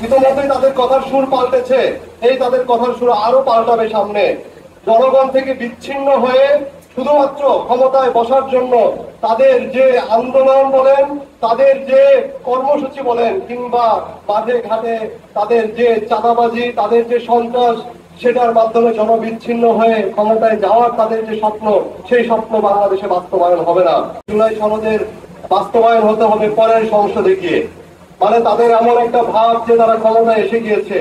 ইতিমধ্যেই তাদের কথার সুর পাল্টেছে, এই তাদের কথার সুর আরো পাল্টাবে সামনে। জনগণ থেকে বিচ্ছিন্ন হয়ে শুধুমাত্র ক্ষমতায় বসার জন্য তাদের যে আন্দোলন বলেন, তাদের যে কর্মসূচি বলেন, কিংবা মাঠে ঘাটে তাদের যে চাঁদাবাজি, তাদের যে সন্ত্রাস, সেটার মাধ্যমে জনবিচ্ছিন্ন হয়ে ক্ষমতায় যাওয়ার তাদের যে স্বপ্ন, সেই স্বপ্ন বাংলাদেশে বাস্তবায়ন হবে না। জুলাই সনদের বাস্তবায়ন হতে হবে পরের সংসদে গিয়ে। মানে তাদের এমন একটা ভাব যে তারা ক্ষমতায় এসে গিয়েছে,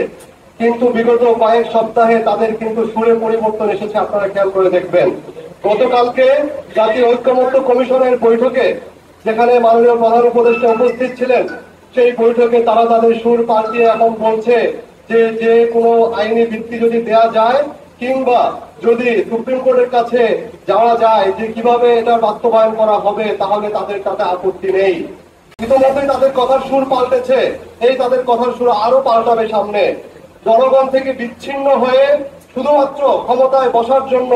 কিন্তু বিগত কয়েক সপ্তাহে তাদের কিন্তু সুরে পরিবর্তন এসেছে। আপনারা খেয়াল করে দেখবেন, গতকালকে জাতীয় ঐক্যমত্য কমিশনের বৈঠকে যেখানে মাননীয় প্রধান উপদেষ্টা উপস্থিত ছিলেন, সেই বৈঠকে তারা তাদের সুর পাল্টিয়ে এখন বলছে যে যে কোনো আইনি ভিত্তি যদি দেয়া যায়, কিংবা যদি সুপ্রিম কোর্টের কাছে যাওয়া যায় যে কিভাবে এটা বাস্তবায়ন করা হবে, তাহলে তাদের তাতে আপত্তি নেই। ইতিমধ্যেই তাদের কথার সুর পাল্টেছে, এই তাদের কথার সুর আরো পাল্টাবে সামনে। জনগণ থেকে বিচ্ছিন্ন হয়ে শুধুমাত্র ক্ষমতায় বসার জন্য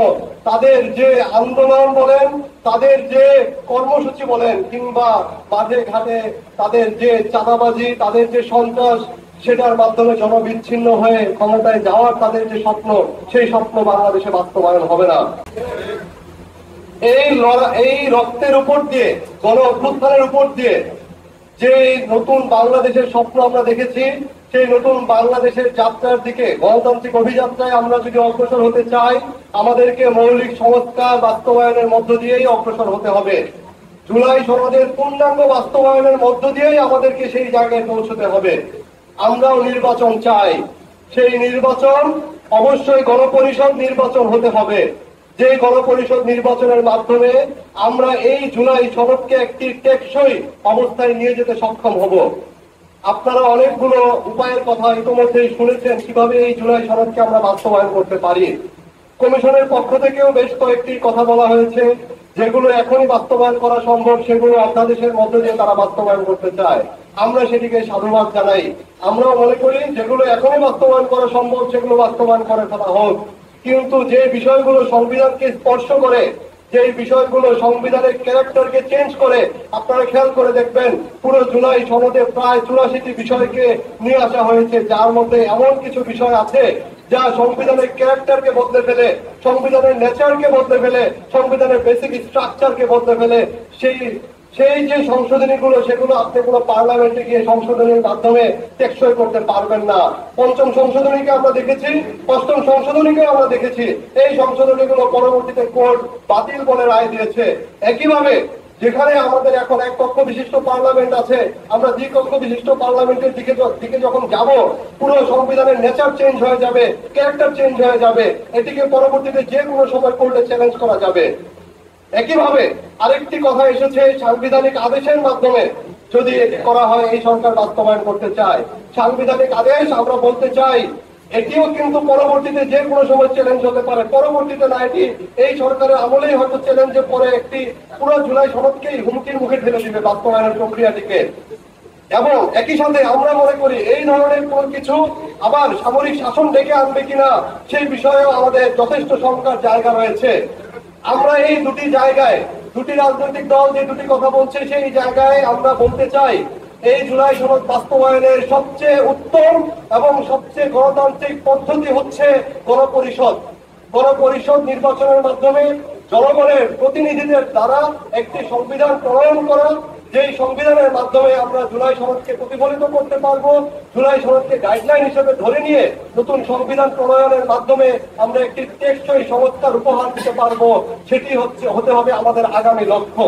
তাদের যে আন্দোলন বলেন, তাদের যে কর্মসূচি বলেন, কিংবা মাঠে ঘাটে তাদের যে চাঁদাবাজি, তাদের যে সন্ত্রাস, সেটার মাধ্যমে জনবিচ্ছিন্ন হয়ে ক্ষমতায় যাওয়ার তাদের যে স্বপ্ন, সেই স্বপ্ন বাংলাদেশে বাস্তবায়ন হবে না। এই রক্তের উপর দিয়ে, গণ অভ্যুত্থানের উপর দিয়ে যে নতুন বাংলাদেশের স্বপ্ন আমরা দেখেছি, সেই নতুন বাংলাদেশের যাত্রার দিকে, গণতান্ত্রিক অভিযাত্রায় আমরা যদি অগ্রসর হতে চাই, আমাদেরকে মৌলিক সংস্কার বাস্তবায়নের মধ্য দিয়েই অগ্রসর হতে হবে। জুলাই সনদের পূর্ণাঙ্গ বাস্তবায়নের মধ্য দিয়েই আমাদেরকে সেই জায়গায় পৌঁছতে হবে। আমরাও নির্বাচন চাই, সেই নির্বাচন অবশ্যই গণপরিষদ নির্বাচন হতে হবে। যে গণপরিষদ নির্বাচনের মাধ্যমে আমরা এই জুলাই সনদকে একটি টেকসই অবস্থায় নিয়ে যেতে সক্ষম হব। আপনারা অনেকগুলো উপায়ের কথা ইতিমধ্যেই শুনেছেন কিভাবে এই জুলাই সনদকে আমরা বাস্তবায়ন করতে পারি। কমিশনের পক্ষ থেকেও বেশ কয়েকটি কথা বলা হয়েছে, যেগুলো এখনই বাস্তবায়ন করা সম্ভব, সেগুলো অধ্যাদেশের মধ্যে দিয়ে তারা বাস্তবায়ন করতে চায়। আমরা সেটিকে সাধুবাদ জানাই। আমরাও মনে করি যেগুলো এখনই বাস্তবায়ন করা সম্ভব, সেগুলো বাস্তবায়ন করে ফেলা হোক। কিন্তু যে বিষয়গুলো সংবিধানকে স্পর্শ করে, যে বিষয়গুলো সংবিধানের ক্যারেক্টারকে চেঞ্জ করে, আপনারা খেয়াল করে দেখবেন পুরো জুলাই সনদে প্রায় 84টি বিষয়কে নিয়ে আসা হয়েছে, যার মধ্যে এমন কিছু বিষয় আছে যা সংবিধানের ক্যারেক্টারকে বদলে ফেলে, সংবিধানের নেচারকে বদলে ফেলে, সংবিধানের বেসিক স্ট্রাকচারকে বদলে ফেলে। সেই যে সংশোধনীগুলো, সেগুলো আপনি কোনো পার্লামেন্টে গিয়ে সংশোধনীর মাধ্যমে টেকসই করতে পারবেন না। পঞ্চম সংশোধনীকে আমরা দেখেছি, অষ্টম সংশোধনীকে আমরা দেখেছি, এই সংশোধনীগুলো পরবর্তীতে কোর্ট বাতিল বলে রায় দিয়েছে। একইভাবে যেখানে আমাদের এখন এক কক্ষ বিশিষ্ট পার্লামেন্ট আছে, আমরা দ্বিকক্ষ বিশিষ্ট পার্লামেন্টের দিকে যখন যাব, পুরো সংবিধানের নেচার চেঞ্জ হয়ে যাবে, ক্যারেক্টার চেঞ্জ হয়ে যাবে। এটিকে পরবর্তীতে যে কোনো সময় কোর্টে চ্যালেঞ্জ করা যাবে। একইভাবে আরেকটি কথা এসেছে, সাংবিধানিক আদেশের মাধ্যমে যদি এটি করা হয়, এই সরকার বাস্তবায়ন করতে চায় সাংবিধানিক আদেশ। আমরা বলতে চাই এটিও কিন্তু পরবর্তীতে যে কোনো সময় চ্যালেঞ্জ হতে পারে। পরবর্তীতে না, এটি এই সরকারের আমলেই হয়তো চ্যালেঞ্জে পরে একটি পুরো জুলাই সনদকেই হুমকির মুখে ঠেলে দিবে বাস্তবায়নের প্রক্রিয়াটিকে। এবং একই সাথে আমরা মনে করি এই ধরনের কোন কিছু আবার সামরিক শাসন ডেকে আনবে কিনা, সেই বিষয়েও আমাদের যথেষ্ট শঙ্কার জায়গা রয়েছে। আমরা এই দুটি জায়গায়, দুটি রাজনৈতিক দল যে দুটি কথা বলছে, সেই জায়গায় আমরা বলতে চাই এই জুলাই সনদ বাস্তবায়নের সবচেয়ে উত্তম এবং সবচেয়ে গণতান্ত্রিক পদ্ধতি হচ্ছে গণপরিষদ। গণপরিষদ নির্বাচনের মাধ্যমে জনগণের প্রতিনিধিদের দ্বারা একটি সংবিধান প্রণয়ন করা, যেই সংবিধানের মাধ্যমে আমরা জুলাই সনদকে প্রতিফলিত করতে পারবো। জুলাই সনদকে গাইডলাইন হিসেবে ধরে নিয়ে নতুন সংবিধান প্রণয়নের মাধ্যমে আমরা একটি টেকসই সংস্কার উপহার দিতে পারবো। সেটি হতে হবে আমাদের আগামী লক্ষ্য।